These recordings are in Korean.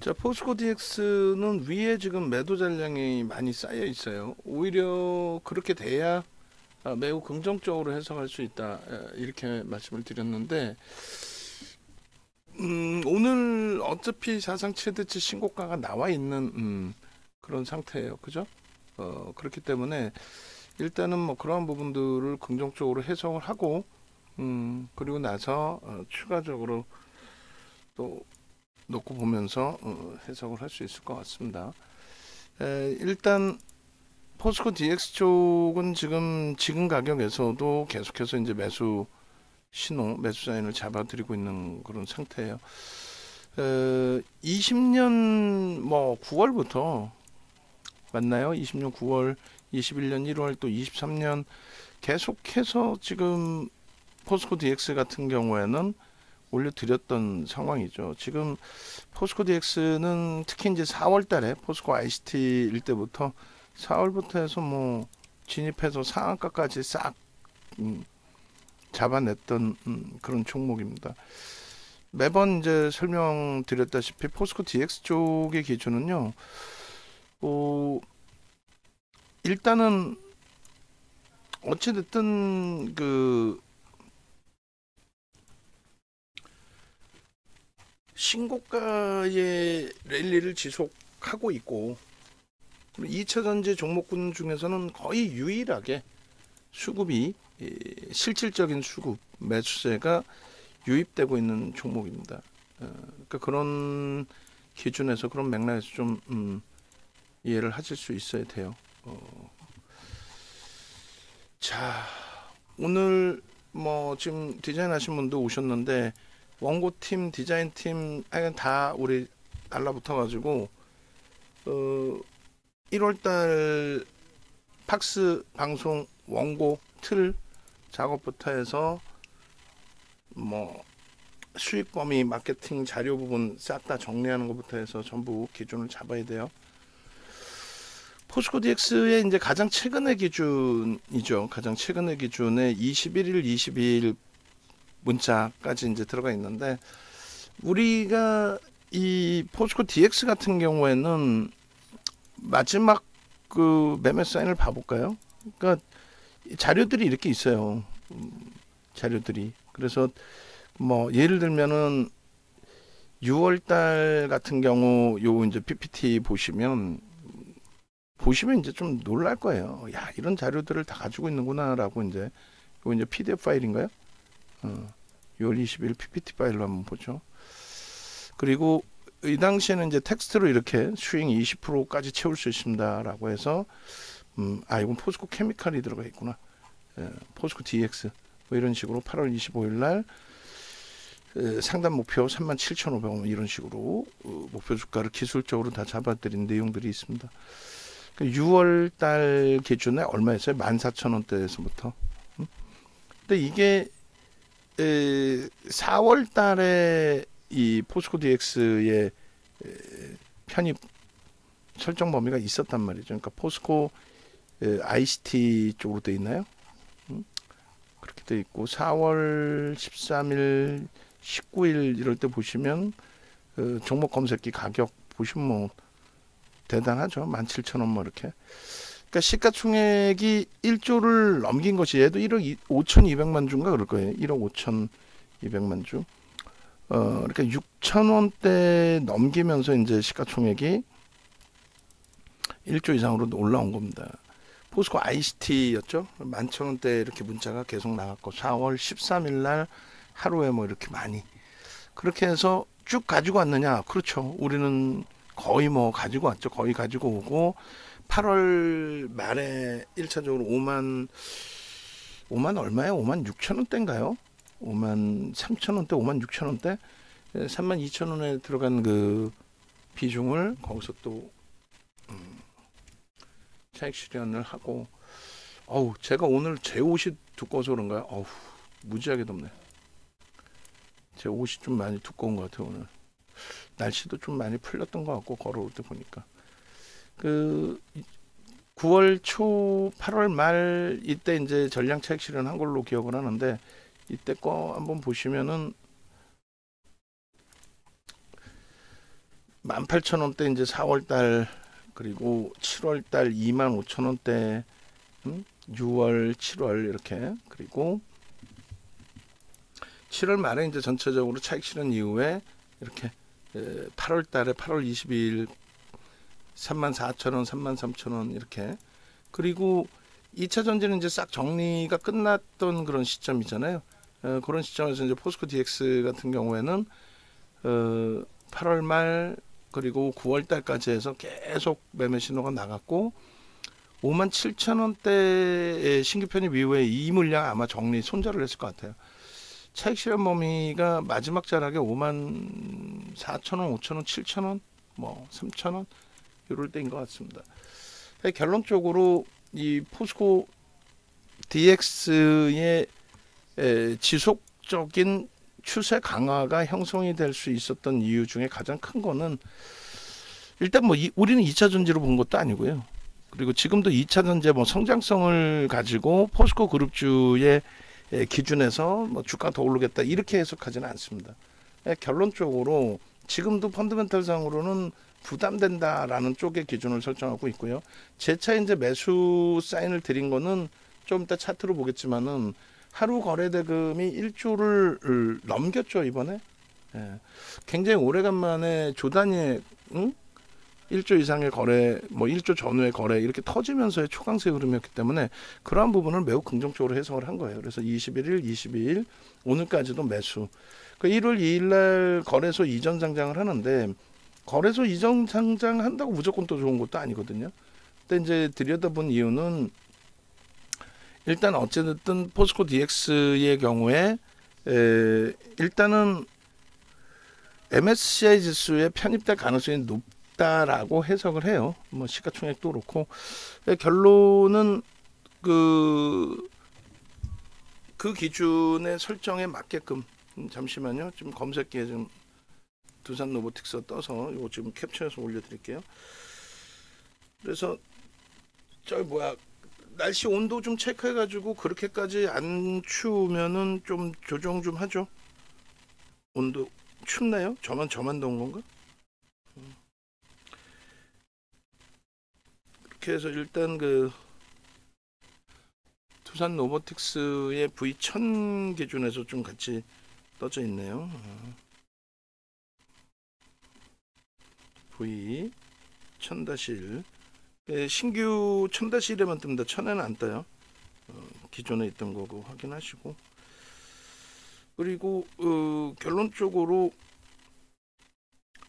자, 포스코 DX는 위에 지금 매도 잔량이 많이 쌓여 있어요. 오히려 그렇게 돼야 매우 긍정적으로 해석할 수 있다. 이렇게 말씀을 드렸는데, 오늘 어차피 사상 최대치 신고가가 나와 있는 그런 상태예요. 그죠? 그렇기 때문에 일단은 뭐 그러한 부분들을 긍정적으로 해석을 하고, 그리고 나서 추가적으로 또 놓고 보면서 해석을 할 수 있을 것 같습니다. 일단 포스코 DX 쪽은 지금 가격에서도 계속해서 이제 매수 신호, 매수 사인을 잡아드리고 있는 그런 상태예요. 20년 뭐 9월부터 맞나요? 20년 9월, 21년 1월, 또 23년 계속해서 지금 포스코 DX 같은 경우에는 올려드렸던 상황이죠. 지금 포스코 DX는 특히 이제 4월 달에 포스코 ICT일 때부터 4월부터 해서 뭐 진입해서 상한가까지 싹 잡아냈던 그런 종목입니다. 매번 이제 설명드렸다시피 포스코 DX 쪽의 기준은요. 일단은 어찌됐든 그 신고가의 랠리를 지속하고 있고 2차 전지 종목군 중에서는 거의 유일하게 수급이 실질적인 수급 매수세가 유입되고 있는 종목입니다. 그러니까 그런 기준에서 그런 맥락에서 좀 이해를 하실 수 있어야 돼요. 자, 오늘 뭐 지금 디자인하신 분도 오셨는데 원고팀, 디자인팀 다 우리 달라붙어가지고 1월달 팍스 방송 원고 틀 작업부터 해서 뭐 수익 범위, 마케팅 자료 부분 싹 다 정리하는 것부터 해서 전부 기준을 잡아야 돼요. 포스코 DX의 이제 가장 최근의 기준이죠. 가장 최근의 기준에 21일, 22일 문자까지 이제 들어가 있는데 우리가 이 포스코 DX 같은 경우에는 마지막 그 매매 사인을 봐볼까요? 그러니까 자료들이 이렇게 있어요. 자료들이. 그래서 뭐 예를 들면은 6월달 같은 경우 요 이제 PPT 보시면 이제 좀 놀랄 거예요. 야, 이런 자료들을 다 가지고 있는구나라고 이제 요 이제 PDF 파일인가요? 6월 20일 PPT 파일로 한번 보죠. 그리고 이 당시에는 이제 텍스트로 이렇게 수익 20%까지 채울 수 있습니다라고 해서 이건 포스코 케미칼이 들어가 있구나. 포스코 DX 뭐 이런 식으로 8월 25일 날 상단 목표 37,500원 이런 식으로 목표 주가를 기술적으로 다 잡아드린 내용들이 있습니다. 6월 달 기준에 얼마였어요? 14,000원대에서부터. 근데 이게 4월 달에 이 포스코 DX의 편입 설정 범위가 있었단 말이죠. 그러니까 포스코 ICT 쪽으로 돼 있나요? 그렇게 돼 있고 4월 13일, 19일 이럴 때 보시면 종목 검색기 가격 보시면 뭐 대단하죠. 17,000원 뭐 이렇게. 그러니까 시가총액이 1조를 넘긴 것이 얘도 1억 5,200만 주인가 그럴 거예요. 1억 5,200만 주. 그러니까 6,000원대 넘기면서 이제 시가총액이 1조 이상으로 올라온 겁니다. 포스코 ICT였죠. 11,000원대 이렇게 문자가 계속 나갔고 4월 13일 날 하루에 뭐 이렇게 많이 그렇게 해서 쭉 가지고 왔느냐? 그렇죠. 우리는 거의 뭐 가지고 왔죠. 거의 가지고 오고 8월 말에 1차적으로 5만 얼마예요? 5만 6천 원대인가요? 5만 3천 원대, 5만 6천 원대, 3만 2천 원에 들어간 그 비중을 거기서 또 차익 실현을 하고, 제가 오늘 제 옷이 두꺼워서 그런가요? 무지하게 덥네. 제 옷이 좀 많이 두꺼운 것 같아요 오늘. 날씨도 좀 많이 풀렸던 것 같고 걸어올 때 보니까 그 9월 초 8월 말 이때 이제 전량 차익 실현한 걸로 기억을 하는데 이때 거 한번 보시면은 18,000원대 이제 4월달, 그리고 7월달 25,000원대, 6월, 7월 이렇게, 그리고 7월 말에 이제 전체적으로 차익 실현 이후에 이렇게 8월달에 8월 22일 34,000원, 33,000원 이렇게, 그리고 2차 전지는 이제 싹 정리가 끝났던 그런 시점이잖아요. 그런 시점에서 이제 포스코 DX 같은 경우에는 8월 말 그리고 9월 달까지 해서 계속 매매 신호가 나갔고 57,000원대의 신규 편입 이후에 이 물량 아마 정리 손절을 했을 것 같아요. 차익 실현 범위가 마지막 자락에 54,000원, 5,000원, 7,000원, 뭐 3,000원 이럴 때인 것 같습니다. 결론적으로 이 포스코 DX의 지속적인 추세 강화가 형성이 될 수 있었던 이유 중에 가장 큰 거는 일단 뭐 우리는 2차 전지로 본 것도 아니고요. 그리고 지금도 2차 전지 뭐 성장성을 가지고 포스코 그룹주의 기준에서 뭐 주가 더 오르겠다 이렇게 해석하지는 않습니다. 결론적으로 지금도 펀더멘털상으로는 부담된다라는 쪽의 기준을 설정하고 있고요. 재차 이제 매수 사인을 드린 거는 좀 이따 차트로 보겠지만은 하루 거래 대금이 1조를 넘겼죠 이번에. 굉장히 오래간만에 조 단위의 1조 이상의 거래, 뭐 1조 전후의 거래 이렇게 터지면서의 초강세 흐름이었기 때문에 그러한 부분을 매우 긍정적으로 해석을 한 거예요. 그래서 21일, 22일 오늘까지도 매수. 그 1월 2일 날 거래소 이전 상장을 하는데 거래소 이전 상장한다고 무조건 또 좋은 것도 아니거든요. 근데 이제 들여다본 이유는 일단 어쨌든 포스코 DX의 경우에 일단은 MSCI 지수에 편입될 가능성이 높다라고 해석을 해요. 뭐 시가총액도 그렇고 결론은 그 기준의 설정에 맞게끔 잠시만요. 지금 검색기에 좀 두산 로보틱스 떠서 이거 지금 캡처해서 올려드릴게요. 그래서 날씨 온도 좀 체크해가지고 그렇게까지 안 추우면은 좀 조정 좀 하죠. 온도 춥나요? 저만 더운 건가? 그렇게 해서 일단 그 두산 로보틱스의 V1000 기준에서 좀 같이 떠져 있네요. V1000-1 신규 1000-1에만 뜹니다. 1000에는 안 떠요. 기존에 있던 거고 확인하시고, 그리고 결론적으로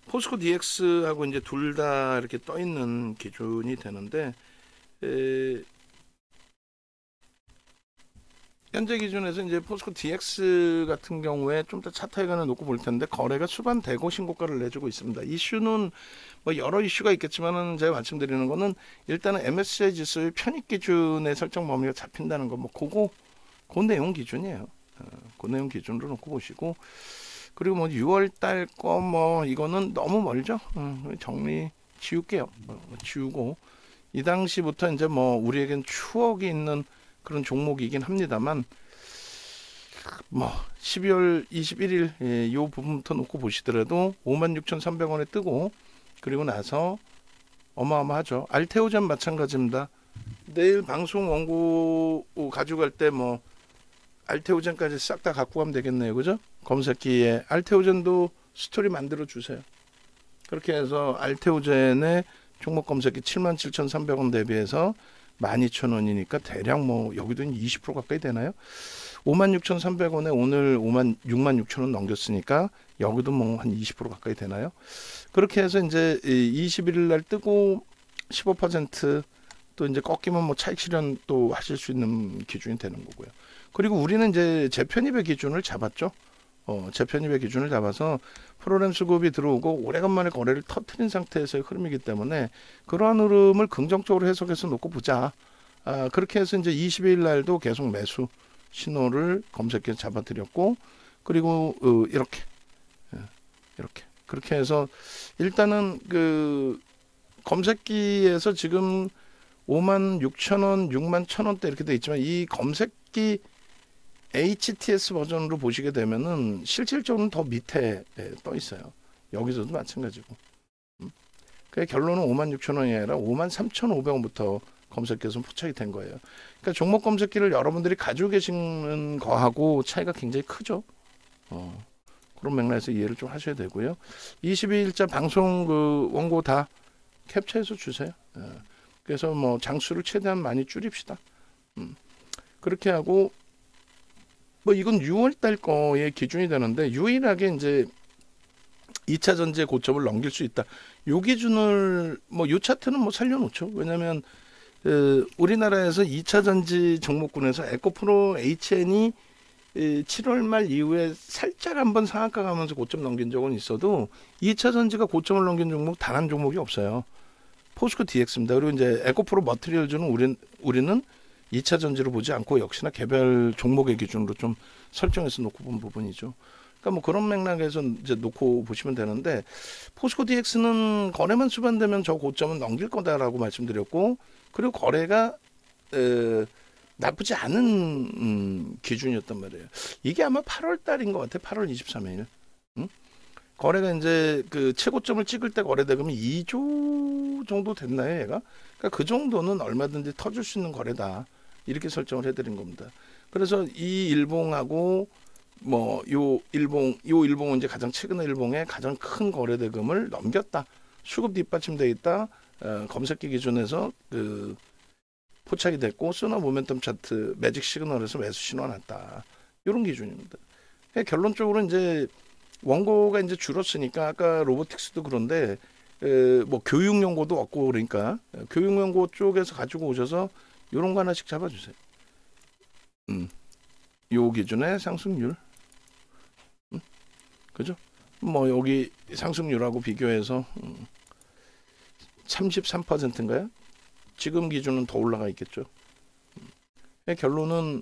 포스코 DX하고 이제 둘 다 이렇게 떠 있는 기준이 되는데 현재 기준에서 이제 포스코 DX 같은 경우에 좀 더 차트에가는 놓고 볼 텐데 거래가 수반되고 신고가를 내주고 있습니다. 이슈는 뭐 여러 이슈가 있겠지만은 제가 말씀드리는 거는 일단은 MSCI 지수의 편입 기준의 설정 범위가 잡힌다는 거, 뭐 그 내용 기준이에요. 그 내용 기준으로 놓고 보시고, 그리고 뭐 6월 달 거 뭐 이거는 너무 멀죠. 정리 지울게요. 지우고 이 당시부터 이제 뭐 우리에겐 추억이 있는 그런 종목이긴 합니다만 뭐 12월 21일 이 부분부터 놓고 보시더라도 56,300원에 뜨고 그리고 나서 어마어마하죠. 알테오젠 마찬가지입니다. 내일 방송 원고 가져갈 때 뭐 알테오젠까지 싹 다 갖고 가면 되겠네요. 그죠? 검색기에 알테오젠도 스토리 만들어 주세요. 그렇게 해서 알테오젠의 종목 검색기 77,300원 대비해서 12,000원이니까 대략 뭐 여기도 20% 가까이 되나요? 56,300원에 오늘 66,000원 넘겼으니까 여기도 뭐 한 20% 가까이 되나요? 그렇게 해서 이제 21일 날 뜨고 15%또 이제 꺾이면 뭐 차익 실현 또 하실 수 있는 기준이 되는 거고요. 그리고 우리는 이제 재편입의 기준을 잡았죠. 재편입의 기준을 잡아서 프로그램 수급이 들어오고 오래간만에 거래를 터트린 상태에서의 흐름이기 때문에 그러한 흐름을 긍정적으로 해석해서 놓고 보자. 그렇게 해서 이제 22일 날도 계속 매수 신호를 검색기에 잡아드렸고, 그리고 이렇게 그렇게 해서 일단은 그 검색기에서 지금 56,000원, 61,000원대 이렇게 돼 있지만 이 검색기 HTS 버전으로 보시게 되면은 실질적으로는 더 밑에 떠 있어요. 여기서도 마찬가지고. 그 결론은 56,000원이 아니라 53,500원부터 검색해서 포착이 된 거예요. 그러니까 종목 검색기를 여러분들이 가지고 계시는 거하고 차이가 굉장히 크죠. 그런 맥락에서 이해를 좀 하셔야 되고요. 22일자 방송 그 원고 다 캡처해서 주세요. 그래서 뭐 장수를 최대한 많이 줄입시다. 그렇게 하고 뭐 이건 6월달 거의 기준이 되는데 유일하게 이제 2차 전지의 고점을 넘길 수 있다. 요 기준을 뭐 요 차트는 뭐 살려놓죠. 왜냐하면 우리나라에서 2차 전지 종목군에서 에코프로 HN이 7월 말 이후에 살짝 한번 상한가 가면서 고점 넘긴 적은 있어도 2차 전지가 고점을 넘긴 종목 단 한 종목이 없어요. 포스코 DX입니다. 그리고 이제 에코프로 머티리얼즈는 우리는 2차 전지로 보지 않고 역시나 개별 종목의 기준으로 좀 설정해서 놓고 본 부분이죠. 그러니까 뭐 그런 맥락에서 이제 놓고 보시면 되는데 포스코 DX는 거래만 수반되면 저 고점은 넘길 거다라고 말씀드렸고 그리고 거래가 나쁘지 않은 기준이었단 말이에요. 이게 아마 8월 달인 것 같아요. 8월 23일. 응? 거래가 이제 그 최고점을 찍을 때 거래 대금이 2조 정도 됐나요, 얘가? 그러니까 그 정도는 얼마든지 터질 수 있는 거래다. 이렇게 설정을 해드린 겁니다. 그래서 이 일봉하고 뭐 요 일봉은 이제 가장 최근의 일봉의 가장 큰 거래 대금을 넘겼다. 수급 뒷받침돼 있다. 검색기 기준에서 그 포착이 됐고 소나 모멘텀 차트 매직 시그널에서 매수 신호 났다. 이런 기준입니다. 결론적으로 이제 원고가 이제 줄었으니까 아까 로보틱스도 그런데 뭐 교육 연고도 없고 그러니까 교육 연고 쪽에서 가지고 오셔서 이런 거 하나씩 잡아주세요. 요 기준의 상승률, 그죠? 뭐 여기 상승률하고 비교해서 33%인가요? 지금 기준은 더 올라가 있겠죠. 결론은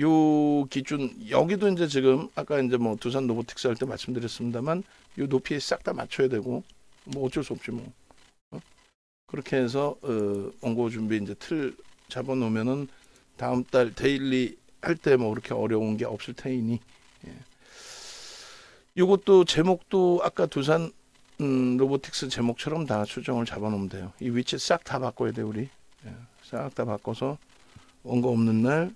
요 기준 여기도 이제 지금 아까 이제 뭐 두산 로보틱스 할 때 말씀드렸습니다만 요 높이에 싹 다 맞춰야 되고 뭐 어쩔 수 없지 뭐. 그렇게 해서 원고 준비 이제 틀 잡아 놓으면은 다음 달 데일리 할 때 뭐 그렇게 어려운 게 없을 테이니. 요것도 제목도 아까 두산 로보틱스 제목처럼 다 수정을 잡아 놓으면 돼요. 이 위치 싹 다 바꿔야 돼 우리. 싹 다 바꿔서 원고 없는 날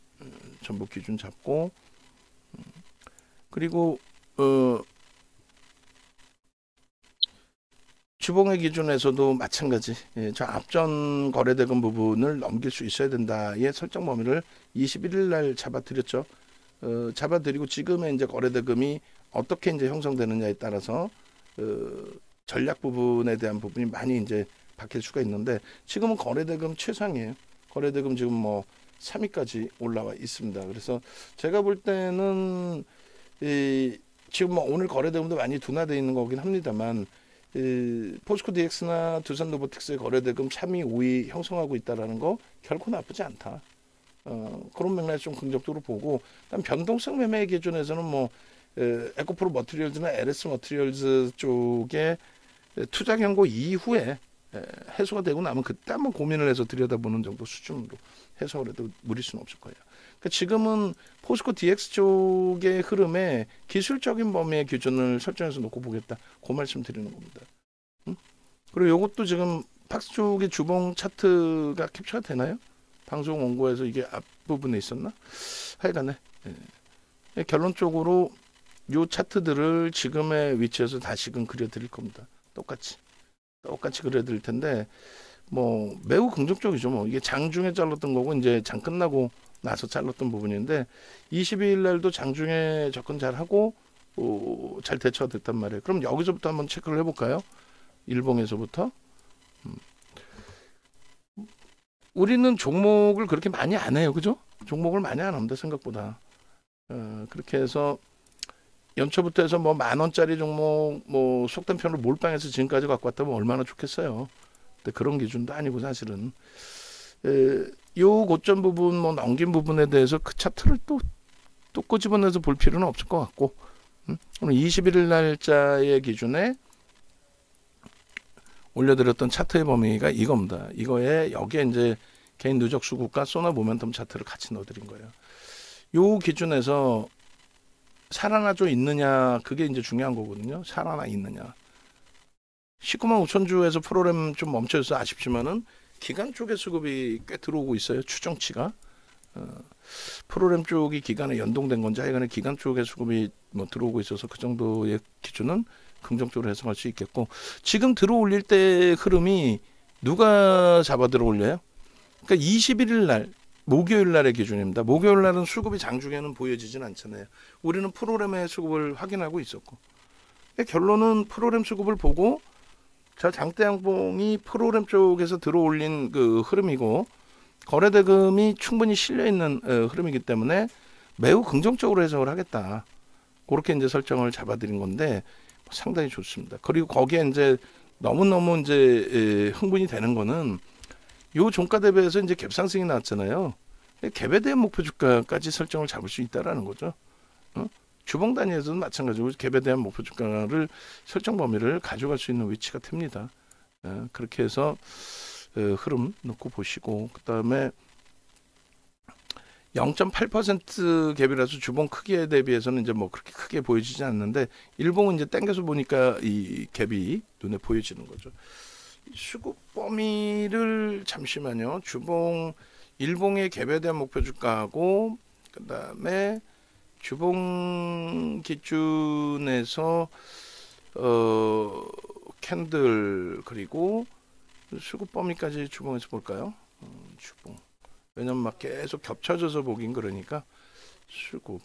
전부 기준 잡고 그리고 주봉의 기준에서도 마찬가지. 저 앞전 거래대금 부분을 넘길 수 있어야 된다의 설정 범위를 21일 날 잡아드렸죠. 잡아드리고 지금의 이제 거래대금이 어떻게 이제 형성되느냐에 따라서 전략 부분에 대한 부분이 많이 이제 바뀔 수가 있는데 지금은 거래대금 최상이에요. 거래대금 지금 뭐 3위까지 올라와 있습니다. 그래서 제가 볼 때는 지금 뭐 오늘 거래대금도 많이 둔화되어 있는 거긴 합니다만 포스코 DX나 두산 로보틱스의 거래대금 3위, 5위 형성하고 있다라는 거 결코 나쁘지 않다. 그런 맥락에서 좀 긍정적으로 보고 그다음 변동성 매매 기준에서는 뭐 에코프로 머티리얼즈나 LS 머티리얼즈 쪽에 투자 경고 이후에 해소가 되고 나면 그때 한번 고민을 해서 들여다보는 정도 수준으로 해석을 해도 무리 수는 없을 거예요. 그러니까 지금은 포스코 DX 쪽의 흐름에 기술적인 범위의 기준을 설정해서 놓고 보겠다. 그 말씀 드리는 겁니다. 그리고 이것도 지금 팍스 쪽의 주봉 차트가 캡처가 되나요? 방송 원고에서 이게 앞부분에 있었나? 하여간에 결론적으로 이 차트들을 지금의 위치에서 다시금 그려드릴 겁니다. 똑같이 그려드릴 텐데 뭐 매우 긍정적이죠. 뭐 이게 장중에 잘랐던 거고 이제 장 끝나고 나서 잘랐던 부분인데 22일 날도 장중에 접근 잘 하고 잘 대처가 됐단 말이에요. 그럼 여기서부터 한번 체크를 해볼까요? 일봉에서부터. 우리는 종목을 그렇게 많이 안 해요, 그죠? 종목을 많이 안 합니다, 생각보다. 그렇게 해서 연초부터 해서 뭐 10,000원짜리 종목 뭐 속된 편으로 몰빵해서 지금까지 갖고 왔다면 얼마나 좋겠어요. 근데 그런 기준도 아니고 사실은 요 고점 부분 뭐 넘긴 부분에 대해서 그 차트를 또 끄집어내서 볼 필요는 없을 것 같고 오늘 21일 날짜의 기준에 올려드렸던 차트의 범위가 이겁니다. 이거에 여기에 이제 개인 누적 수급과 소나 모멘텀 차트를 같이 넣어드린 거예요. 요 기준에서 살아나져 있느냐 그게 이제 중요한 거거든요. 살아나 있느냐. 19만 5천 주에서 프로그램 좀 멈춰서 아쉽지만은 기간 쪽의 수급이 꽤 들어오고 있어요. 추정치가. 프로그램 쪽이 기간에 연동된 건지 하여간에 기간 쪽의 수급이 뭐 들어오고 있어서 그 정도의 기준은 긍정적으로 해석할 수 있겠고, 지금 들어올릴 때 흐름이 누가 잡아 들어올려요? 그러니까 21일 날 목요일 날의 기준입니다. 목요일 날은 수급이 장중에는 보여지진 않잖아요. 우리는 프로그램의 수급을 확인하고 있었고, 결론은 프로그램 수급을 보고 자, 장대양봉이 프로그램 쪽에서 들어올린 그 흐름이고 거래대금이 충분히 실려 있는 흐름이기 때문에 매우 긍정적으로 해석을 하겠다. 그렇게 이제 설정을 잡아드린 건데 상당히 좋습니다. 그리고 거기에 이제 너무너무 이제 흥분이 되는 거는 요 종가 대비해서 이제 갭 상승이 나왔잖아요. 갭에 대한 목표 주가까지 설정을 잡을 수 있다라는 거죠. 주봉 단위에서는 마찬가지로 갭에 대한 목표 주가를 설정 범위를 가져갈 수 있는 위치가 됩니다. 그렇게 해서 흐름 놓고 보시고, 그 다음에 0.8% 갭이라서 주봉 크기에 대비해서는 이제 뭐 그렇게 크게 보여지지 않는데 일봉은 이제 당겨서 보니까 이 갭이 눈에 보여지는 거죠. 수급 범위를 잠시만요. 주봉 일봉의 갭에 대한 목표 주가하고 그 다음에 주봉 기준에서 캔들 그리고 수급 범위까지 주봉에서 볼까요? 주봉. 왜냐면 막 계속 겹쳐져서 보긴 그러니까 수급.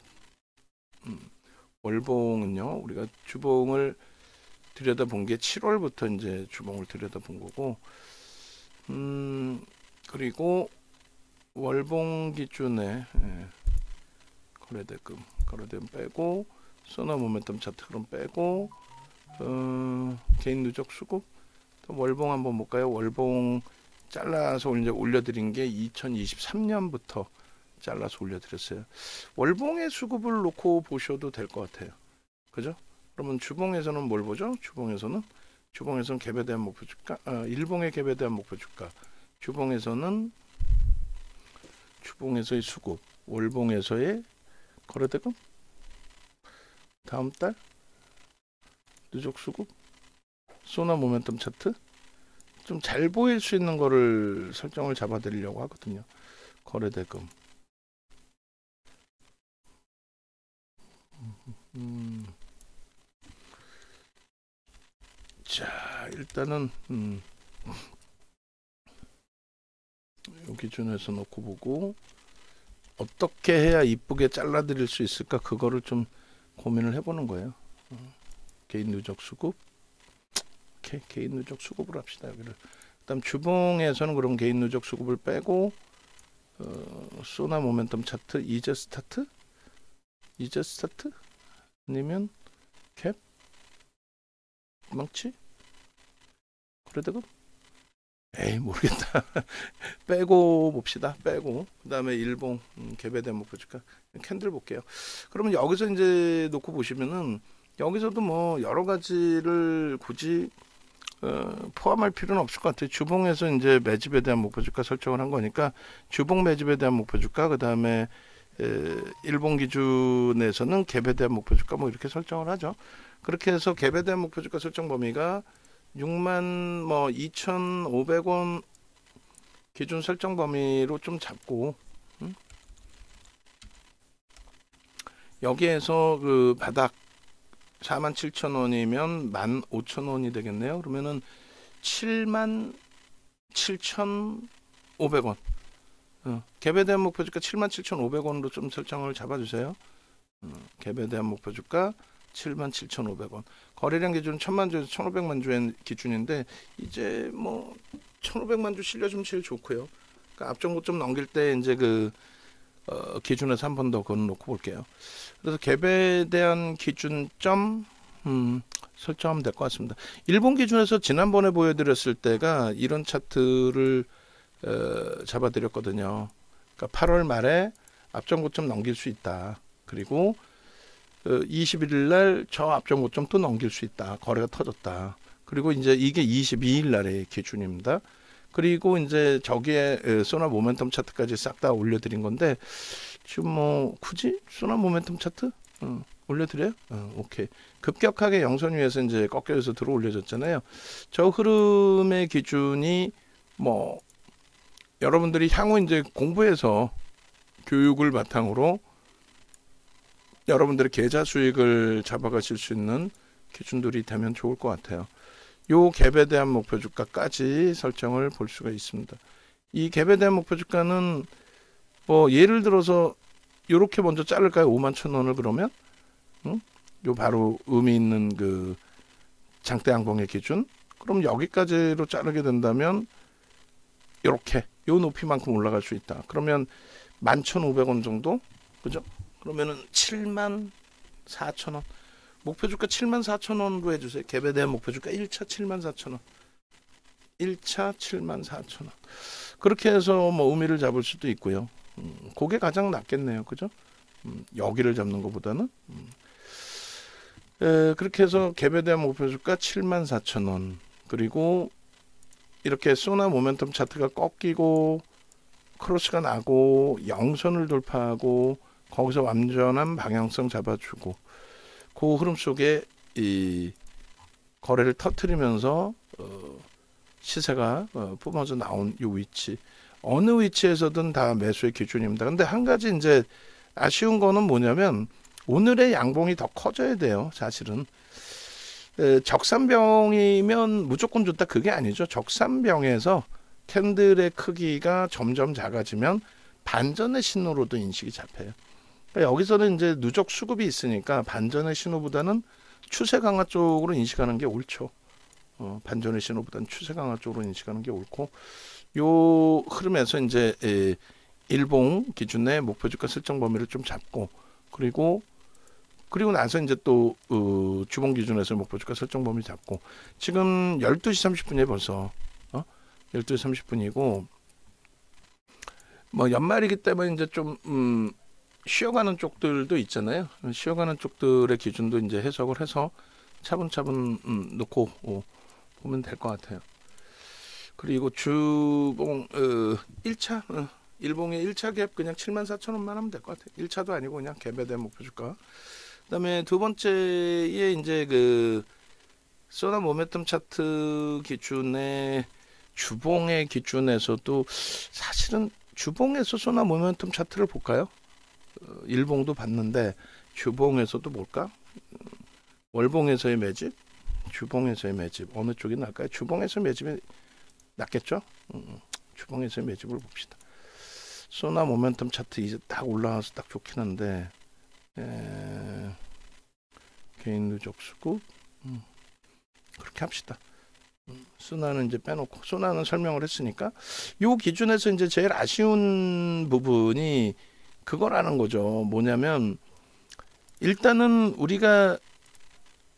월봉은요. 우리가 주봉을 들여다본 게 7월부터 이제 주봉을 들여다본 거고, 그리고 월봉 기준에 거래대금 빼고 소나 모멘텀 차트 그럼 빼고 개인 누적 수급 월봉 한번 볼까요? 월봉 잘라서 이제 올려드린 게 2023년부터 잘라서 올려드렸어요. 월봉의 수급을 놓고 보셔도 될 것 같아요. 그죠? 그러면 주봉에서는 뭘 보죠? 주봉에서는 갭에 대한 목표 주가, 일봉의 갭에 대한 목표 주가, 주봉에서의 수급, 월봉에서의 거래대금, 다음 달 누적 수급, 소나 모멘텀 차트 좀 잘 보일 수 있는 거를 설정을 잡아 드리려고 하거든요. 거래대금. 자, 일단은 이 기준에서 놓고 보고 어떻게 해야 이쁘게 잘라 드릴 수 있을까 그거를 좀 고민을 해보는 거예요. 개인 누적 수급, 개인 누적 수급으로 합시다. 여기를. 그다음 주봉에서는 그럼 개인 누적 수급을 빼고 소나 모멘텀 차트, 이제 스타트 아니면 캡 망치 그래도 에이 모르겠다. 빼고 봅시다. 빼고 그다음에 일봉 갭에 대한 목표 주가 캔들 볼게요. 그러면 여기서 이제 놓고 보시면은 여기서도 뭐 여러 가지를 굳이 포함할 필요는 없을 것 같아요. 주봉에서 이제 매집에 대한 목표 주가 설정을 한 거니까 주봉 매집에 대한 목표 주가, 그 다음에 일봉 기준에서는 갭에 대한 목표 주가 뭐 이렇게 설정을 하죠. 그렇게 해서 갭에 대한 목표 주가 설정 범위가 6만 뭐 2,500원 기준 설정 범위로 좀 잡고, 여기에서 그 바닥 47,000원이면 15,000원이 되겠네요. 그러면은 77,500원. 갭에 대한 목표 주가 77,500원으로 좀 설정을 잡아주세요. 갭에 대한 목표 주가 77,500원. 거래량 기준은 1,000만 주에서 1,500만 주의 기준인데 이제 뭐 1,500만 주 실려주면 제일 좋고요. 그러니까 앞전 고점 넘길 때 이제 그 기준에서 한 번 더 그건 놓고 볼게요. 그래서 갭에 대한 기준점 설정하면 될 것 같습니다. 일본 기준에서 지난번에 보여드렸을 때가 이런 차트를 잡아드렸거든요. 그러니까 8월 말에 앞전 고점 넘길 수 있다. 그리고 21일 날 저 앞전 고점 또 넘길 수 있다. 거래가 터졌다. 그리고 이제 이게 22일 날의 기준입니다. 그리고 이제 저기에 소나 모멘텀 차트까지 싹 다 올려드린 건데 지금 뭐 굳이 소나 모멘텀 차트 올려드려요? 오케이. 급격하게 영선 위에서 이제 꺾여서 들어 올려졌잖아요. 저 흐름의 기준이 뭐 여러분들이 향후 이제 공부해서 교육을 바탕으로 여러분들의 계좌 수익을 잡아가실 수 있는 기준들이 되면 좋을 것 같아요. 요 갭에 대한 목표 주가까지 설정을 볼 수가 있습니다. 이 갭에 대한 목표 주가는 뭐 예를 들어서 요렇게 먼저 자를까요? 51,000원을 그러면? 요 바로 의미 있는 그 장대 양봉의 기준. 그럼 여기까지로 자르게 된다면 요렇게 요 높이만큼 올라갈 수 있다. 그러면 11,500원 정도? 그죠? 그러면은 74,000원. 목표 주가 74,000원으로 해주세요. 갭에 대한 목표 주가 1차 74,000원. 1차 74,000원. 그렇게 해서 뭐 의미를 잡을 수도 있고요. 그게 가장 낫겠네요. 그죠? 여기를 잡는 것보다는. 그렇게 해서 갭에 대한 목표 주가 74,000원. 그리고 이렇게 소나 모멘텀 차트가 꺾이고 크로스가 나고 영선을 돌파하고 거기서 완전한 방향성 잡아주고 그 흐름 속에 이 거래를 터트리면서 시세가 뿜어져 나온 이 위치, 어느 위치에서든 다 매수의 기준입니다. 근데 한 가지 이제 아쉬운 거는 뭐냐면 오늘의 양봉이 더 커져야 돼요. 사실은 적산병이면 무조건 좋다 그게 아니죠. 적산병에서 캔들의 크기가 점점 작아지면 반전의 신호로도 인식이 잡혀요. 그러니까 여기서는 이제 누적 수급이 있으니까 반전의 신호보다는 추세 강화 쪽으로 인식하는 게 옳죠. 반전의 신호보다는 추세 강화 쪽으로 인식하는 게 옳고, 요 흐름에서 이제 일봉 기준의 목표 주가 설정 범위를 좀 잡고, 그리고 나서 이제 또 주봉 기준에서 목표 주가 설정 범위 잡고, 지금 12시 30분에 벌써 12시 30분이고 뭐 연말이기 때문에 이제 좀 쉬어가는 쪽들도 있잖아요. 쉬어가는 쪽들의 기준도 이제 해석을 해서 차분차분 놓고 보면 될 것 같아요. 그리고 주봉 1차 일봉의 1차 갭 그냥 74,000원만 하면 될 것 같아요. 1차도 아니고 그냥 갭에 대한 목표 주가. 그다음에 두 번째에 이제 그 소나 모멘텀 차트 기준의 주봉의 기준에서도 사실은 주봉에서 소나 모멘텀 차트를 볼까요? 일봉도 봤는데 주봉에서도 볼까? 월봉에서의 매집, 주봉에서의 매집 어느 쪽이 나을까요? 주봉에서 매집이 낫겠죠? 주봉에서의 매집을 봅시다. 소나 모멘텀 차트 이제 딱 올라와서 딱 좋긴 한데 개인 누적 수급 그렇게 합시다. 소나는 이제 빼놓고 소나는 설명을 했으니까 요 기준에서 이제 제일 아쉬운 부분이 그거라는 거죠. 뭐냐면 일단은 우리가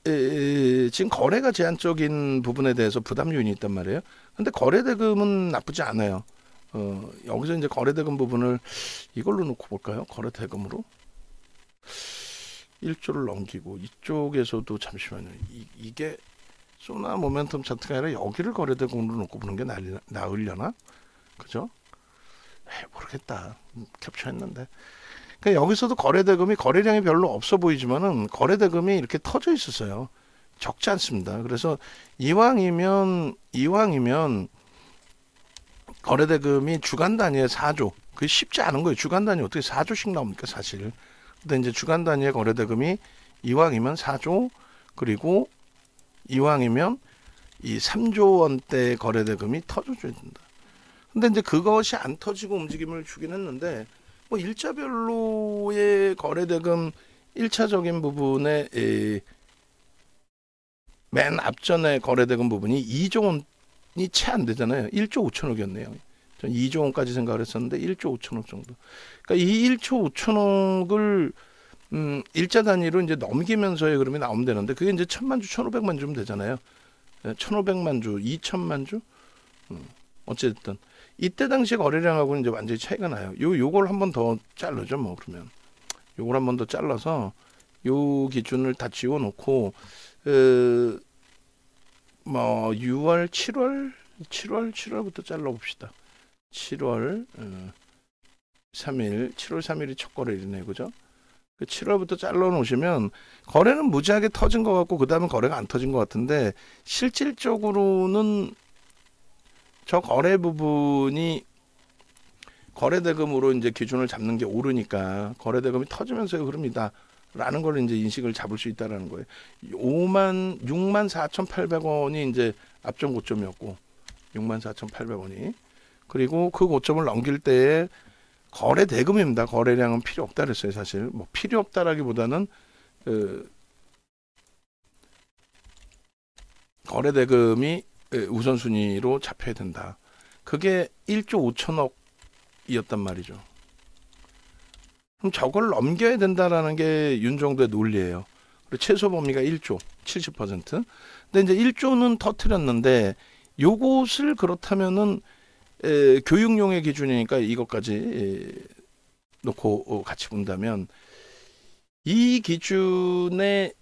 지금 거래가 제한적인 부분에 대해서 부담 요인이 있단 말이에요. 근데 거래 대금은 나쁘지 않아요. 여기서 이제 거래 대금 부분을 이걸로 놓고 볼까요? 거래 대금으로 1조를 넘기고 이쪽에서도 잠시만요. 이게 소나 모멘텀 차트가 아니라 여기를 거래 대금으로 놓고 보는 게 나으려나? 그죠? 모르겠다. 캡처했는데. 그러니까 여기서도 거래 대금이 거래량이 별로 없어 보이지만은 거래 대금이 이렇게 터져 있었어요. 적지 않습니다. 그래서 이왕이면 거래 대금이 주간 단위에 4조. 그게 쉽지 않은 거예요. 주간 단위 어떻게 4조씩 나옵니까, 사실. 근데 이제 주간 단위의 거래 대금이 이왕이면 4조, 그리고 이왕이면 이 3조 원대 거래 대금이 터져줘야 된다. 근데 이제 그것이 안 터지고 움직임을 주긴 했는데 뭐 일자별로의 거래대금 1차적인 부분에 맨 앞전에 거래대금 부분이 2조 원이 채 안 되잖아요. 1조 5천억이었네요. 전 2조 원까지 생각을 했었는데 1조 5천억 정도. 그러니까 이 1조 5천억을 일자 단위로 이제 넘기면서의 그림이 나오면 되는데 그게 이제 1,000만 주, 1,500만 주면 되잖아요. 1,500만 주, 2,000만 주. 어쨌든 이때 당시 거래량하고는 이제 완전히 차이가 나요. 요걸 한 번 더 자르죠, 뭐 그러면. 요걸 한 번 더 잘라서 요 기준을 다 지워 놓고 뭐 6월, 7월부터 잘라 봅시다. 7월 3일, 7월 3일이 첫 거래일이네, 그죠? 그 7월부터 잘라 놓으시면 거래는 무지하게 터진 것 같고 그다음에 거래가 안 터진 것 같은데 실질적으로는 저 거래 부분이 거래대금으로 이제 기준을 잡는 게 오르니까 거래대금이 터지면서의 흐름이다. 라는 걸 이제 인식을 잡을 수 있다라는 거예요. 64,800원이 이제 앞전 고점이었고 64,800원이 그리고 그 고점을 넘길 때에 거래 대금입니다. 거래량은 필요 없다 그랬어요. 사실 뭐 필요 없다라기보다는 거래 대금이 우선순위로 잡혀야 된다. 그게 1조 5천억이었단 말이죠. 그럼 저걸 넘겨야 된다라는 게 윤정도의 논리예요. 그리고 최소 범위가 1조 70%. 근데 이제 1조는 터트렸는데 요것을 그렇다면은 교육용의 기준이니까 이것까지 놓고 같이 본다면 이 기준에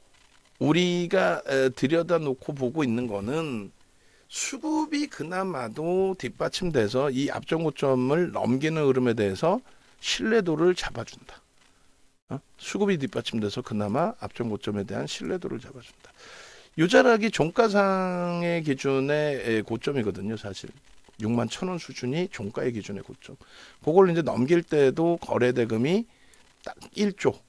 우리가 들여다 놓고 보고 있는 거는 수급이 그나마도 뒷받침돼서 이 앞전 고점을 넘기는 흐름에 대해서 신뢰도를 잡아준다. 수급이 뒷받침돼서 그나마 앞전 고점에 대한 신뢰도를 잡아준다. 유자락이 종가상의 기준의 고점이거든요. 사실 61,000원 수준이 종가의 기준의 고점. 그걸 이제 넘길 때도 거래대금이 딱 1조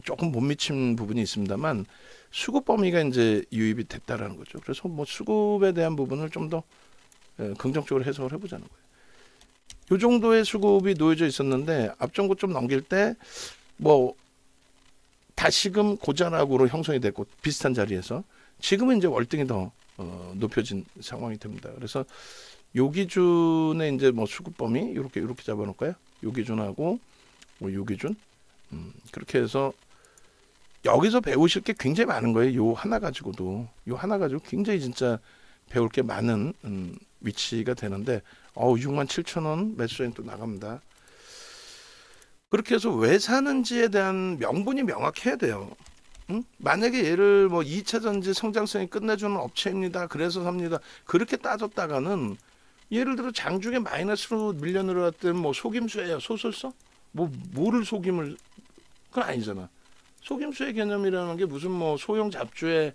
조금 못 미친 부분이 있습니다만 수급 범위가 이제 유입이 됐다라는 거죠. 그래서 뭐 수급에 대한 부분을 좀 더 긍정적으로 해석을 해보자는 거예요. 요 정도의 수급이 놓여져 있었는데 앞전 고점 넘길 때 뭐 다시금 고자락으로 형성이 됐고 비슷한 자리에서 지금은 이제 월등히 더 높여진 상황이 됩니다. 그래서 요 기준에 이제 뭐 수급 범위 이렇게 잡아놓을까요? 요 기준하고 뭐 요 기준 그렇게 해서 여기서 배우실 게 굉장히 많은 거예요. 요 하나 가지고 굉장히 진짜 배울 게 많은 위치가 되는데 67,000원 매수엔 또 나갑니다. 그렇게 해서 왜 사는지에 대한 명분이 명확해야 돼요. 만약에 얘를 뭐 2차 전지 성장성이 끝내주는 업체입니다. 그래서 삽니다. 그렇게 따졌다가는 예를 들어 장중에 마이너스로 밀려 내려왔던 뭐 속임수예요. 소설서? 뭐를 속임을 그건 아니잖아. 속임수의 개념이라는 게 무슨 뭐 소형 잡주에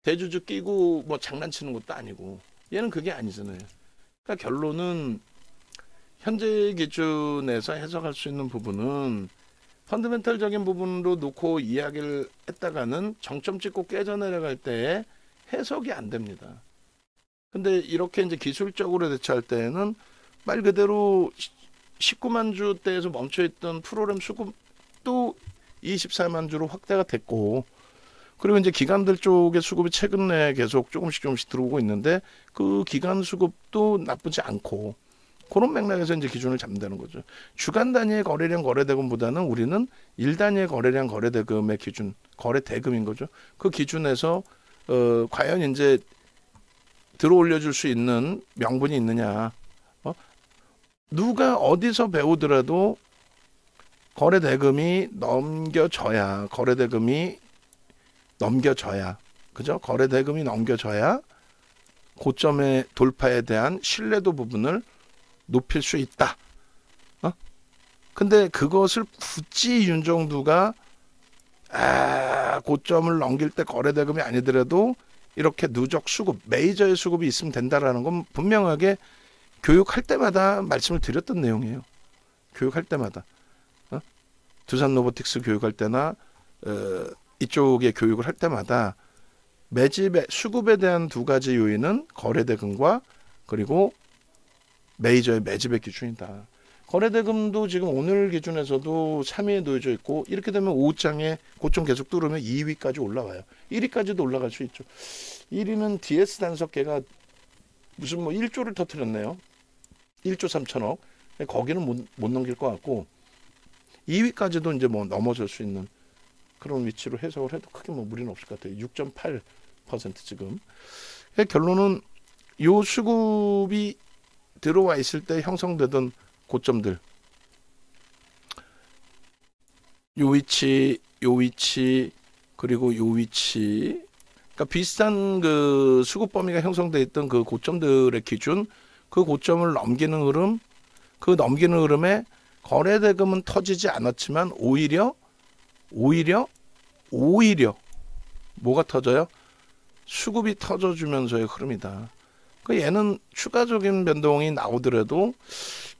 대주주 끼고 뭐 장난치는 것도 아니고 얘는 그게 아니잖아요. 그러니까 결론은 현재 기준에서 해석할 수 있는 부분은 펀더멘털적인 부분으로 놓고 이야기를 했다가는 정점 찍고 깨져 내려갈 때 해석이 안 됩니다. 근데 이렇게 이제 기술적으로 대처할 때는 말 그대로 19만 주대에서 멈춰있던 프로그램 수급도 24만 주로 확대가 됐고 그리고 이제 기관들 쪽의 수급이 최근에 계속 조금씩 들어오고 있는데 그 기관 수급도 나쁘지 않고 그런 맥락에서 이제 기준을 잡는다는 거죠. 주간 단위의 거래량 거래대금보다는 우리는 일 단위의 거래량 거래대금의 기준, 거래대금인 거죠. 그 기준에서 과연 이제 들어올려줄 수 있는 명분이 있느냐. 누가 어디서 배우더라도 거래대금이 넘겨져야 그죠? 거래대금이 넘겨져야 고점의 돌파에 대한 신뢰도 부분을 높일 수 있다. 근데 그것을 굳이 윤정두가 고점을 넘길 때 거래대금이 아니더라도 이렇게 누적 수급, 메이저의 수급이 있으면 된다라는 건 분명하게 교육할 때마다 말씀을 드렸던 내용이에요. 교육할 때마다. 두산 로보틱스 교육할 때나 이쪽의 교육을 할 때마다 매집의 수급에 대한 두 가지 요인은 거래대금과 그리고 메이저의 매집의 기준이다. 거래대금도 지금 오늘 기준에서도 3위에 놓여져 있고 이렇게 되면 5장에 고점 계속 뚫으면 2위까지 올라와요. 1위까지도 올라갈 수 있죠. 1위는 DS 단석계가 무슨 뭐 1조를 터뜨렸네요. 1조 3천억. 거기는 못 넘길 것 같고 2위까지도 이제 뭐 넘어질 수 있는 그런 위치로 해석을 해도 크게 뭐 무리는 없을 것 같아요. 6.8% 지금. 결론은 요 수급이 들어와 있을 때 형성되던 고점들 요 위치 그리고 요 위치 그러니까 비슷한 그 수급 범위가 형성돼 있던 그 고점들의 기준 그 고점을 넘기는 흐름 그 넘기는 흐름에 거래대금은 터지지 않았지만 오히려 뭐가 터져요? 수급이 터져주면서의 흐름이다. 그 얘는 추가적인 변동이 나오더라도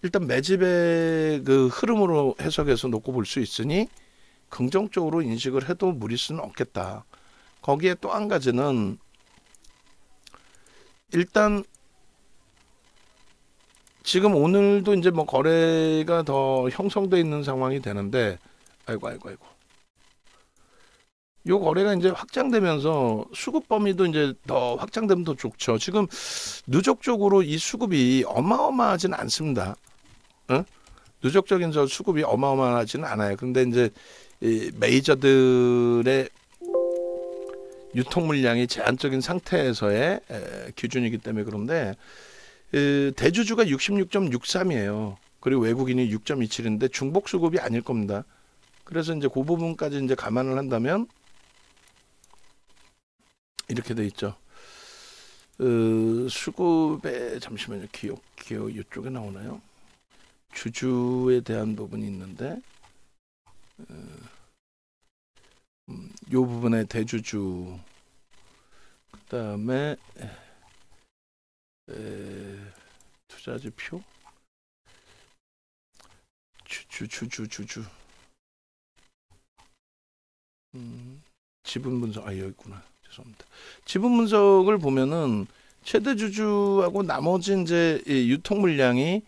일단 매집의 그 흐름으로 해석해서 놓고 볼 수 있으니 긍정적으로 인식을 해도 무리수는 없겠다. 거기에 또 한 가지는 일단 지금 오늘도 이제 뭐 거래가 더 형성돼 있는 상황이 되는데 아이고 요 거래가 이제 확장되면서 수급 범위도 이제 더 확장되면 더 좋죠. 지금 누적적으로 이 수급이 어마어마하진 않습니다. 응? 누적적인 저 수급이 어마어마하지는 않아요. 근데 이제 이 메이저들의 유통 물량이 제한적인 상태에서의 기준이기 때문에 그런데 대주주가 66.63이에요. 그리고 외국인이 6.27인데 중복 수급이 아닐 겁니다. 그래서 이제 그 부분까지 이제 감안을 한다면 이렇게 돼 있죠. 수급에 잠시만요. 기억 이쪽에 나오나요? 주주에 대한 부분이 있는데 요 부분에 대주주 그다음에 투자지표 주주 지분 분석 여기 있구나. 죄송합니다. 지분 분석을 보면은 최대 주주하고 나머지 이제 유통 물량이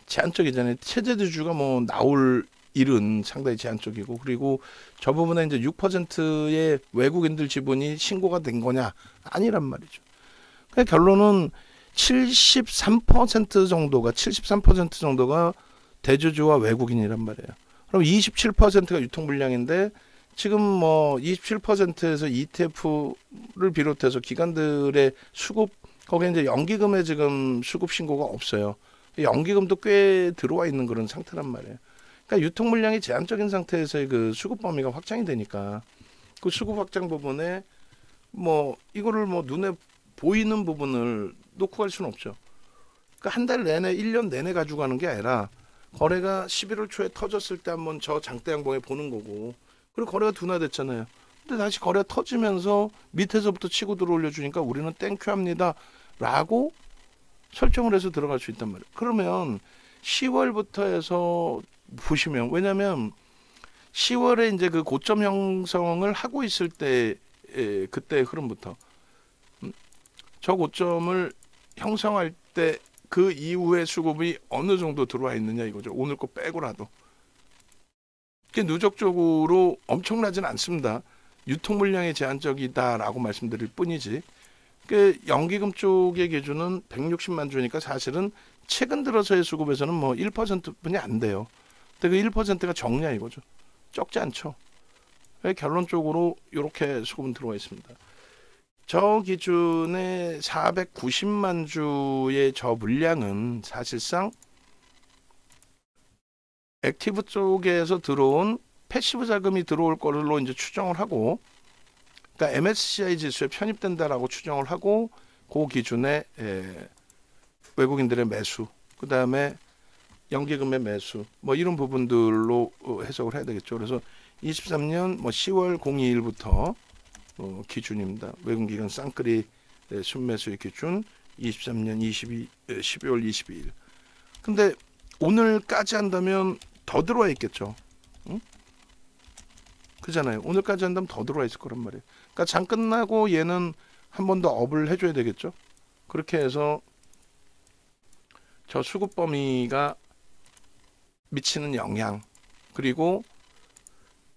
제한적이잖아요. 최대 주주가 뭐 나올 일은 상당히 제한적이고 그리고 저 부분에 이제 6%의 외국인들 지분이 신고가 된 거냐 아니란 말이죠. 그러니까 결론은 73% 정도가 대주주와 외국인이란 말이에요. 그럼 27%가 유통 물량인데 지금 뭐 27%에서 ETF를 비롯해서 기관들의 수급 거기에 이제 연기금에 지금 수급 신고가 없어요. 연기금도 꽤 들어와 있는 그런 상태란 말이에요. 그러니까 유통 물량이 제한적인 상태에서의 그 수급 범위가 확장이 되니까 그 수급 확장 부분에 뭐 이거를 뭐 눈에 보이는 부분을 놓고 갈 수는 없죠. 그러니까 한 달 내내 1년 내내 가지고 가는 게 아니라 거래가 11월 초에 터졌을 때 한번 저 장대 양봉에 보는 거고 그리고 거래가 둔화됐잖아요. 근데 다시 거래가 터지면서 밑에서부터 치고 들어올려 주니까 우리는 땡큐합니다 라고 설정을 해서 들어갈 수 있단 말이에요. 그러면 10월부터 해서 보시면 왜냐면 10월에 이제 그 고점 형성을 하고 있을 때 그때 흐름부터 저 고점을 형성할 때 그 이후에 수급이 어느 정도 들어와 있느냐 이거죠. 오늘 거 빼고라도. 그게 누적적으로 엄청나진 않습니다. 유통 물량이 제한적이다라고 말씀드릴 뿐이지. 그 연기금 쪽의 기준은 160만 주니까 사실은 최근 들어서의 수급에서는 뭐 1%뿐이 안 돼요. 근데 그 1%가 적냐 이거죠. 적지 않죠. 결론적으로 이렇게 수급은 들어와 있습니다. 저 기준의 490만 주의 저 물량은 사실상 액티브 쪽에서 들어온 패시브 자금이 들어올 걸로 이제 추정을 하고, 그러니까 MSCI 지수에 편입된다라고 추정을 하고, 그 기준에 외국인들의 매수, 그 다음에 연기금의 매수, 뭐 이런 부분들로 해석을 해야 되겠죠. 그래서 23년 뭐 10월 02일부터 기준입니다. 외국기관 쌍끌이 순매수의 기준 23년 12월 22일. 근데 오늘까지 한다면 더 들어와 있겠죠. 응? 그잖아요. 오늘까지 한다면 더 들어와 있을 거란 말이에요. 그러니까 장 끝나고 얘는 한 번 더 업을 해줘야 되겠죠. 그렇게 해서 저 수급 범위가 미치는 영향 그리고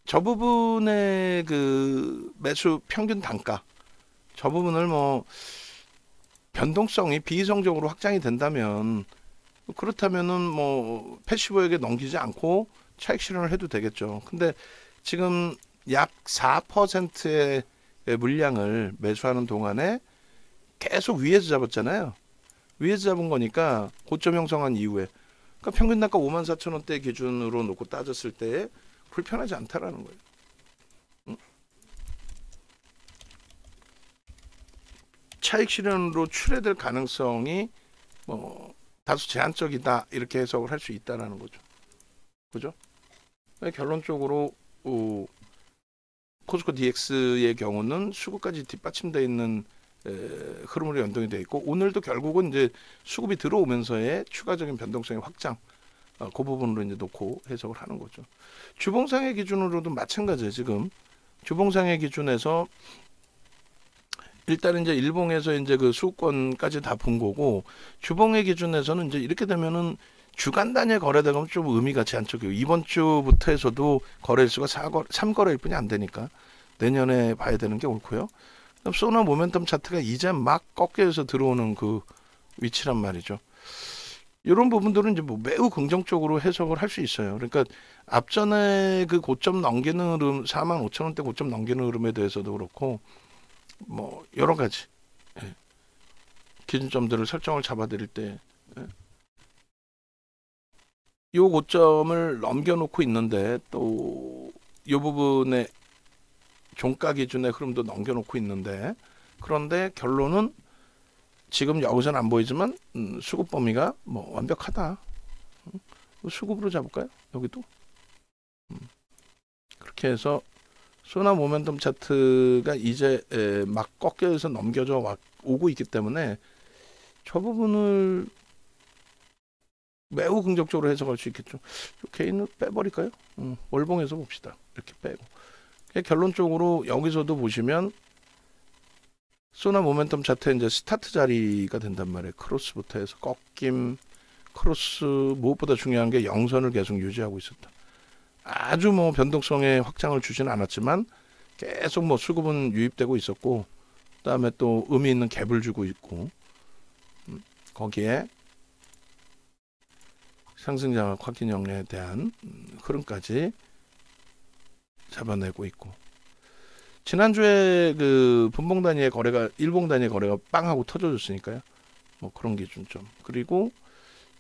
저 부분의 그 매수 평균 단가 저 부분을 뭐 변동성이 비이성적으로 확장이 된다면 그렇다면은 뭐 패시브에게 넘기지 않고 차익 실현을 해도 되겠죠. 근데 지금 약 4%의 물량을 매수하는 동안에 계속 위에서 잡았잖아요. 위에서 잡은 거니까 고점 형성한 이후에 그러니까 평균 단가 54,000원대 기준으로 놓고 따졌을 때 불편하지 않다라는 거예요. 응? 차익 실현으로 출회될 가능성이 뭐 다소 제한적이다 이렇게 해석을 할 수 있다라는 거죠. 그죠? 결론적으로 코스코 DX의 경우는 수급까지 뒷받침되어 있는 흐름으로 연동이 되어 있고, 오늘도 결국은 이제 수급이 들어오면서의 추가적인 변동성의 확장, 그 부분으로 이제 놓고 해석을 하는 거죠. 주봉상의 기준으로도 마찬가지예요. 지금 주봉상의 기준에서 일단 이제 일봉에서 이제 그 수급권까지 다 본 거고, 주봉의 기준에서는 이제 이렇게 되면은 주간 단위 거래대금은 좀 의미 같지 않죠. 이번 주부터 해서도 거래일수가 3거래일 뿐이 안 되니까 내년에 봐야 되는 게 옳고요. 그럼 소나 모멘텀 차트가 이제 막 꺾여서 들어오는 그 위치란 말이죠. 이런 부분들은 이제 뭐 매우 긍정적으로 해석을 할 수 있어요. 그러니까 앞전에 그 고점 넘기는 흐름, 45,000원대 고점 넘기는 흐름에 대해서도 그렇고, 뭐 여러 가지 기준점들을 설정을 잡아드릴 때, 이 고점을 넘겨놓고 있는데 또 이 부분에 종가 기준의 흐름도 넘겨놓고 있는데, 그런데 결론은 지금 여기서는 안 보이지만 수급 범위가 뭐 완벽하다. 수급으로 잡을까요? 여기도 그렇게 해서 소나 모멘텀 차트가 이제 막 꺾여서 넘겨져 오고 있기 때문에 저 부분을 매우 긍정적으로 해석할 수 있겠죠. 개인은 빼버릴까요? 월봉에서 봅시다. 이렇게 빼고. 결론적으로 여기서도 보시면 소나 모멘텀 차트의 이제 스타트 자리가 된단 말이에요. 크로스부터 해서 꺾임, 크로스, 무엇보다 중요한 게 영선을 계속 유지하고 있었다. 아주 뭐 변동성의 확장을 주지는 않았지만 계속 뭐 수급은 유입되고 있었고, 그다음에 또 의미 있는 갭을 주고 있고, 거기에 상승장악 확인 영역에 대한 흐름까지 잡아내고 있고, 지난주에 그 분봉 단위의 거래가, 일봉 단위의 거래가 빵 하고 터져줬으니까요. 뭐 그런 기준점. 그리고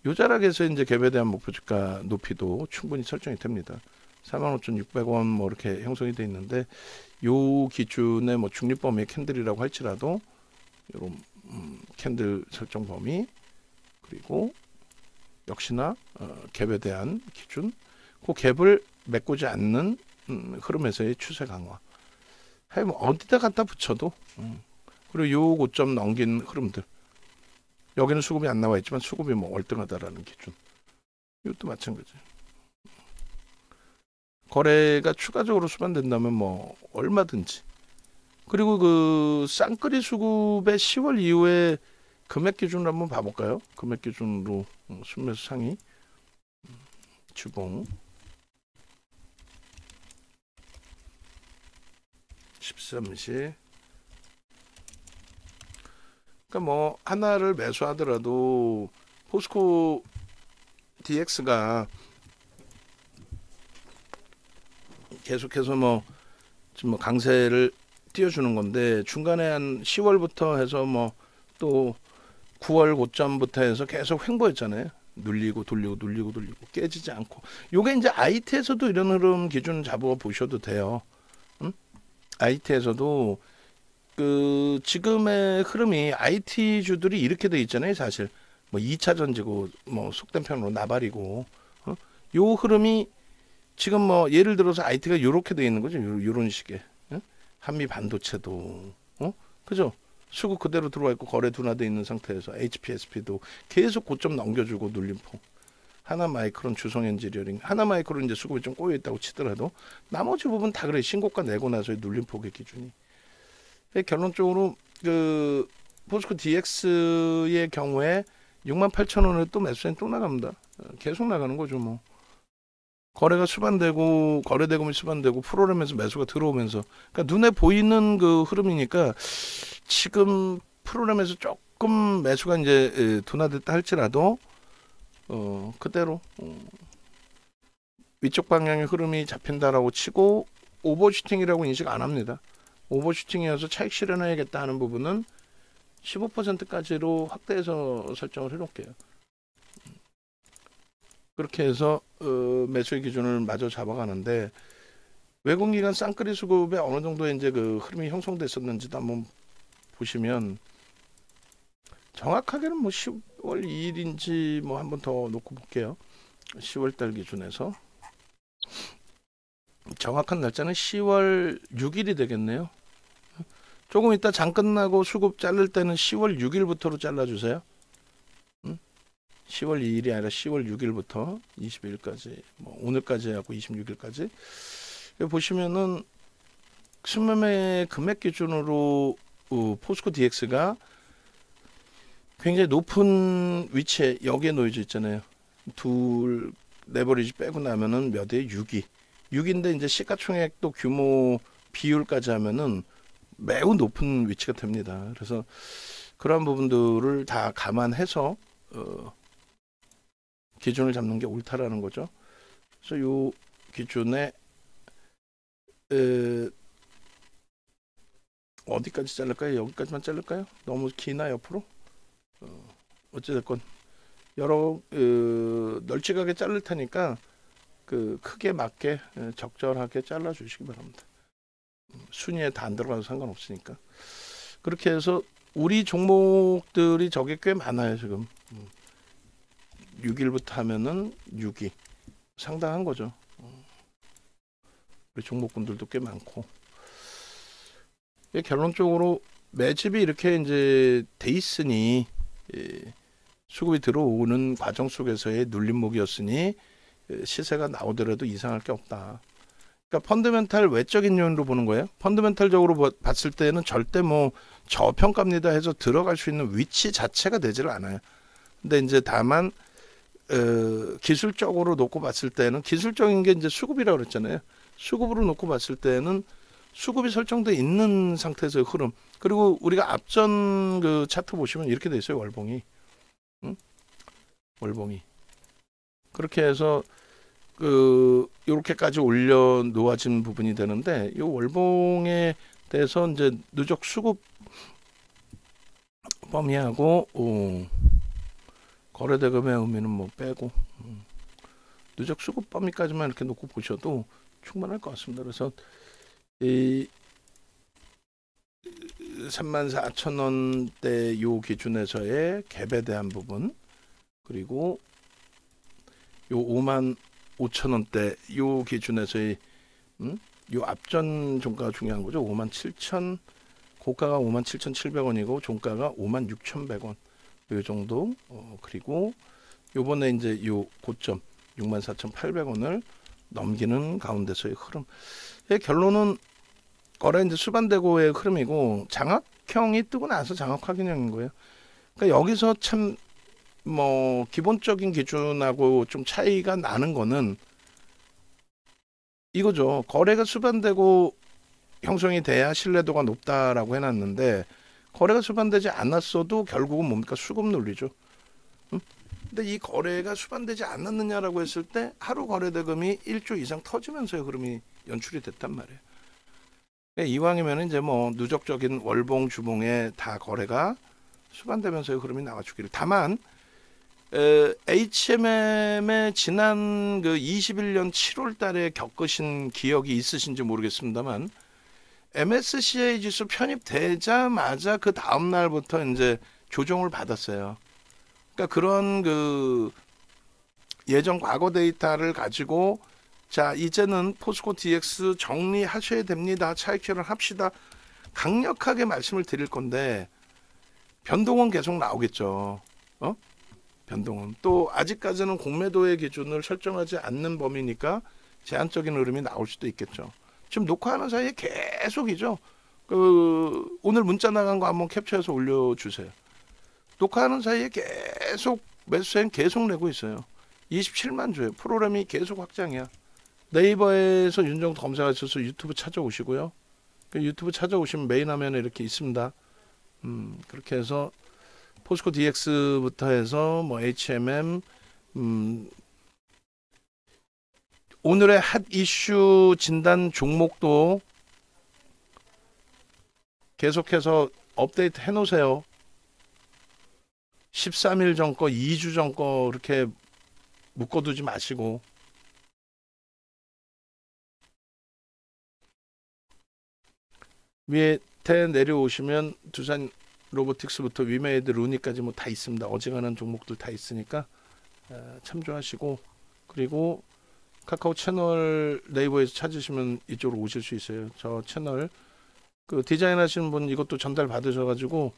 요자락에서 이제 갭에 대한 목표 주가 높이도 충분히 설정이 됩니다. 45,600원 뭐 이렇게 형성이 돼 있는데, 요 기준의 뭐 중립 범위의 캔들이라고 할지라도 이런 캔들 설정 범위, 그리고 역시나 갭에 대한 기준, 그 갭을 메꾸지 않는 흐름에서의 추세 강화. 뭐 어디다 갖다 붙여도, 그리고 요 고점 넘긴 흐름들, 여기는 수급이 안 나와 있지만 수급이 뭐 월등하다라는 기준, 이것도 마찬가지. 거래가 추가적으로 수반된다면 뭐 얼마든지. 그리고 그 쌍끌이 수급의 10월 이후에 금액 기준으로 한번 봐볼까요? 금액 기준으로 순매수 상위 주봉 13시. 그러니까 뭐 하나를 매수하더라도 포스코 DX가 계속해서 뭐 지금 뭐 강세를 띄워주는 건데, 중간에 한 10월부터 해서 뭐 또 9월 고점부터 해서 계속 횡보했잖아요. 눌리고 돌리고 눌리고 돌리고 깨지지 않고. 요게 이제 IT에서도 이런 흐름 기준 잡아 보셔도 돼요. IT에서도 그 지금의 흐름이 IT 주들이 이렇게 돼 있잖아요. 사실 뭐 2차 전지고 뭐 속된 편으로 나발이고, 요 흐름이 지금 뭐 예를 들어서 IT가 요렇게 돼 있는 거죠. 요런 식의. 한미 반도체도 그죠? 수급 그대로 들어와 있고 거래 둔화돼 있는 상태에서 HPSP도 계속 고점 넘겨주고 눌림폭. 하나마이크론, 주성엔지니어링, 하나마이크론 이제 수급이 좀 꼬여 있다고 치더라도 나머지 부분 다 그래. 신고가 내고 나서의 눌림폭의 기준이. 결론적으로 그 포스코 DX의 경우에 68,000원에 또 매수엔 또 나갑니다. 계속 나가는 거죠. 뭐 거래가 수반되고 거래대금이 수반되고 프로그램에서 매수가 들어오면서, 그러니까 눈에 보이는 그 흐름이니까 지금 프로그램에서 조금 매수가 이제 둔화됐다 할지라도 그대로 위쪽 방향의 흐름이 잡힌다라고 치고 오버슈팅이라고 인식 안 합니다. 오버슈팅이어서 차익 실현해야겠다 하는 부분은 15%까지로 확대해서 설정을 해놓을게요. 그렇게 해서 매수의 기준을 마저 잡아가는데, 외국기관 쌍끌이 수급에 어느 정도 이제 그 흐름이 형성됐었는지도 한번 보시면, 정확하게는 뭐 10월 2일인지 뭐 한번 더 놓고 볼게요. 10월 달 기준에서 정확한 날짜는 10월 6일이 되겠네요. 조금 이따 장 끝나고 수급 자를 때는 10월 6일부터로 잘라주세요. 10월 2일이 아니라 10월 6일부터 20일까지, 뭐 오늘까지 하고 26일까지. 여기 보시면은 순매매 금액 기준으로 포스코 DX가 굉장히 높은 위치에 여기에 놓여져 있잖아요. 둘 레버리지 빼고 나면은 몇 에 6위. 6인데 이제 시가총액도 규모 비율까지 하면은 매우 높은 위치가 됩니다. 그래서 그러한 부분들을 다 감안해서 기준을 잡는 게 옳다라는 거죠. 그래서 요 기준에 어디까지 자를까요? 여기까지만 자를까요? 너무 기나 옆으로? 어찌됐건 여러 널찍하게 자를 테니까 그 크게 맞게 적절하게 잘라 주시기 바랍니다. 순위에 다 안 들어가도 상관없으니까. 그렇게 해서 우리 종목들이 저게 꽤 많아요 지금. 6일부터 하면은 6위 상당한 거죠. 우리 종목군들도 꽤 많고. 결론적으로 매집이 이렇게 이제 돼 있으니 수급이 들어오는 과정 속에서의 눌림목이었으니 시세가 나오더라도 이상할 게 없다. 그러니까 펀더멘탈 외적인 요인으로 보는 거예요. 펀더멘탈적으로 봤을 때는 절대 뭐 저평가입니다 해서 들어갈 수 있는 위치 자체가 되지를 않아요. 근데 이제 다만 기술적으로 놓고 봤을 때는 기술적인 게 이제 수급이라고 그랬잖아요. 수급으로 놓고 봤을 때는 수급이 설정돼 있는 상태에서의 흐름. 그리고 우리가 앞전 그 차트 보시면 이렇게 돼 있어요. 월봉이. 월봉이. 그렇게 해서 요렇게까지 올려 놓아진 부분이 되는데 이 월봉에 대해서 이제 누적 수급 범위하고 거래대금의 의미는 뭐 빼고 누적 수급 범위까지만 이렇게 놓고 보셔도 충분할 것 같습니다. 그래서 이 34,000원대 요 기준에서의 갭에 대한 부분, 그리고 요 55,000원대 요 기준에서의 요 앞전 종가가 중요한 거죠. 57,000 고가가 57,700원이고 종가가 56,100원 요 정도. 그리고 요번에 이제 요 고점 64,800원을 넘기는 가운데서의 흐름. 결론은 거래 이제 수반되고의 흐름이고 장악형이 뜨고 나서 장악 확인형인 거예요. 그러니까 여기서 참 뭐 기본적인 기준하고 좀 차이가 나는 거는 이거죠. 거래가 수반되고 형성이 돼야 신뢰도가 높다라고 해놨는데 거래가 수반되지 않았어도 결국은 뭡니까? 수급 논리죠. 근데 이 거래가 수반되지 않았느냐라고 했을 때 하루 거래 대금이 1조 이상 터지면서의 흐름이 연출이 됐단 말이에요. 이왕이면 이제 뭐 누적적인 월봉 주봉에 다 거래가 수반되면서의 흐름이 나와주기를. 다만 HMM의 지난 그 21년 7월 달에 겪으신 기억이 있으신지 모르겠습니다만 MSCI 지수 편입되자마자 그 다음 날부터 이제 조정을 받았어요. 그러니까 그런 그 예전 과거 데이터를 가지고 자 이제는 포스코 DX 정리하셔야 됩니다. 차익 실현 합시다. 강력하게 말씀을 드릴 건데 변동은 계속 나오겠죠. 변동은 또 아직까지는 공매도의 기준을 설정하지 않는 범위니까 제한적인 흐름이 나올 수도 있겠죠. 지금 녹화하는 사이에 계속이죠. 오늘 문자 나간 거 한번 캡처해서 올려주세요. 녹화하는 사이에 계속 매수세는 계속 내고 있어요. 27만 주예요. 프로그램이 계속 확장이야. 네이버에서 윤정도 검색하셔서 유튜브 찾아오시고요. 유튜브 찾아오시면 메인 화면에 이렇게 있습니다. 그렇게 해서 포스코 DX부터 해서 뭐 HMM, 오늘의 핫 이슈 진단 종목도 계속해서 업데이트 해놓으세요. 13일 전 거, 2주 전 거 이렇게 묶어두지 마시고. 밑에 내려오시면 두산 로보틱스부터 위메이드, 루니까지 뭐 다 있습니다. 어지간한 종목들 다 있으니까 참조하시고, 그리고 카카오 채널 네이버에서 찾으시면 이쪽으로 오실 수 있어요. 저 채널 그 디자인 하시는 분 이것도 전달 받으셔가지고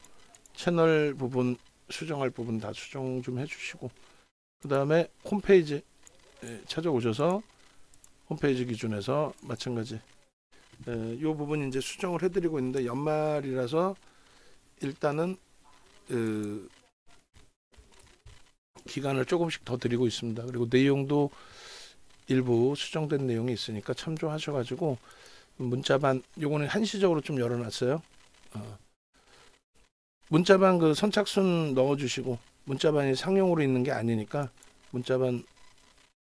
채널 부분 수정할 부분 다 수정 좀 해주시고, 그 다음에 홈페이지 찾아오셔서 홈페이지 기준에서 마찬가지 이 부분 이제 수정을 해드리고 있는데, 연말이라서 일단은 기간을 조금씩 더 드리고 있습니다. 그리고 내용도 일부 수정된 내용이 있으니까 참조하셔가지고 문자반 요거는 한시적으로 좀 열어놨어요. 문자반 그 선착순 넣어주시고, 문자반이 상용으로 있는 게 아니니까 문자반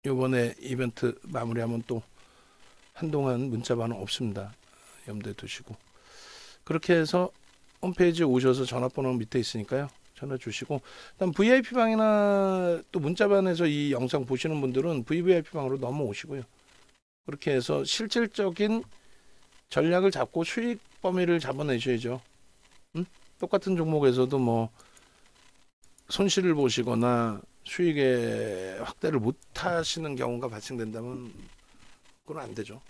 요번에 이벤트 마무리하면 또 한동안 문자반은 없습니다. 염두에 두시고, 그렇게 해서 홈페이지에 오셔서 전화번호 밑에 있으니까요, 전화 주시고, 그다음 VIP방이나 또 문자반에서 이 영상 보시는 분들은 VVIP방으로 넘어오시고요. 그렇게 해서 실질적인 전략을 잡고 수익 범위를 잡아내셔야죠. 똑같은 종목에서도 뭐 손실을 보시거나 수익의 확대를 못 하시는 경우가 발생된다면 그건 안 되죠.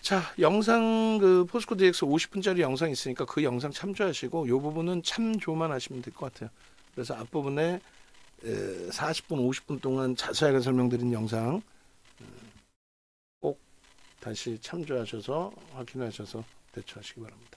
자, 영상 그 포스코 DX 50분짜리 영상 있으니까 그 영상 참조하시고, 이 부분은 참조만 하시면 될 것 같아요. 그래서 앞부분에 40분, 50분 동안 자세하게 설명드린 영상 꼭 다시 참조하셔서 확인하셔서 대처하시기 바랍니다.